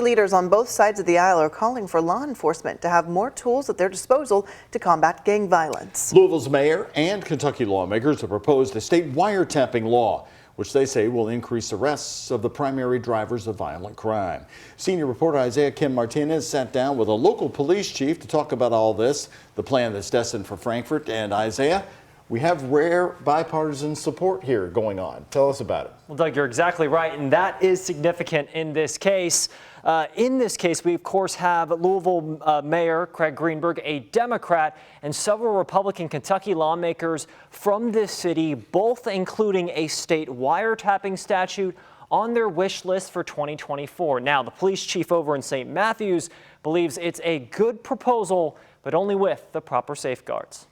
Leaders on both sides of the aisle are calling for law enforcement to have more tools at their disposal to combat gang violence. Louisville's mayor and Kentucky lawmakers have proposed a state wiretapping law, which they say will increase arrests of the primary drivers of violent crime. Senior reporter Isaiah Kim Martinez sat down with a local police chief to talk about all this, the plan that's destined for Frankfort. And Isaiah, we have rare bipartisan support here going on. Tell us about it. Well, Doug, you're exactly right, and that is significant in this case. We, of course, have Louisville Mayor Craig Greenberg, a Democrat, and several Republican Kentucky lawmakers from this city, both including a state wiretapping statute on their wish list for 2024. Now, the police chief over in St. Matthews believes it's a good proposal, but only with the proper safeguards.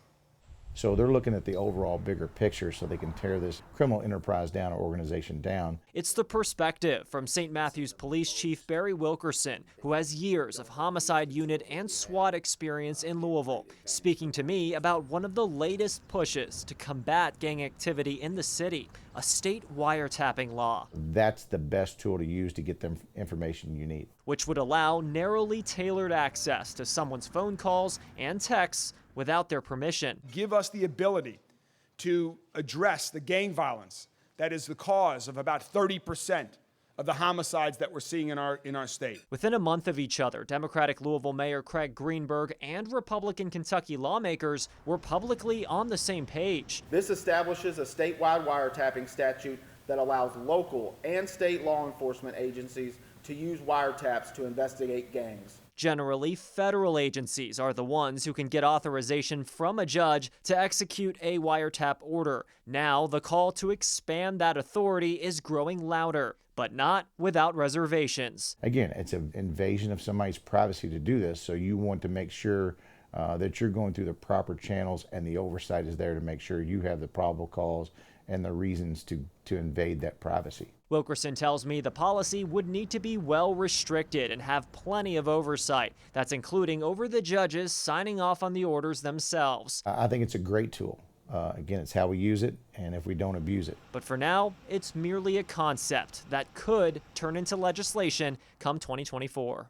So they're looking at the overall bigger picture so they can tear this criminal enterprise down or organization down. It's the perspective from St. Matthews Police Chief Barry Wilkerson, who has years of homicide unit and SWAT experience in Louisville, speaking to me about one of the latest pushes to combat gang activity in the city, a state wiretapping law. That's the best tool to use to get them information you need, which would allow narrowly tailored access to someone's phone calls and texts without their permission. Give us the ability to address the gang violence that is the cause of about 30% of the homicides that we're seeing in our state. Within a month of each other, Democratic Louisville Mayor Craig Greenberg and Republican Kentucky lawmakers were publicly on the same page. This establishes a statewide wiretapping statute that allows local and state law enforcement agencies to use wiretaps to investigate gangs. Generally, federal agencies are the ones who can get authorization from a judge to execute a wiretap order. Now, the call to expand that authority is growing louder, but not without reservations. Again, it's an invasion of somebody's privacy to do this, so you want to make sure that you're going through the proper channels and the oversight is there to make sure you have the probable cause and the reasons to invade that privacy. Wilkerson tells me the policy would need to be well restricted and have plenty of oversight. That's including over the judges signing off on the orders themselves. I think it's a great tool. Again, it's how we use it and if we don't abuse it. But for now, it's merely a concept that could turn into legislation come 2024.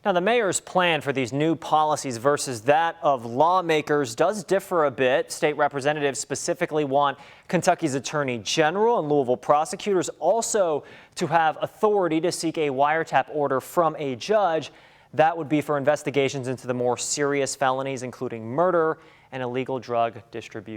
Now, the mayor's plan for these new policies versus that of lawmakers does differ a bit. State representatives specifically want Kentucky's Attorney General and Louisville prosecutors also to have authority to seek a wiretap order from a judge. That would be for investigations into the more serious felonies, including murder and illegal drug distribution.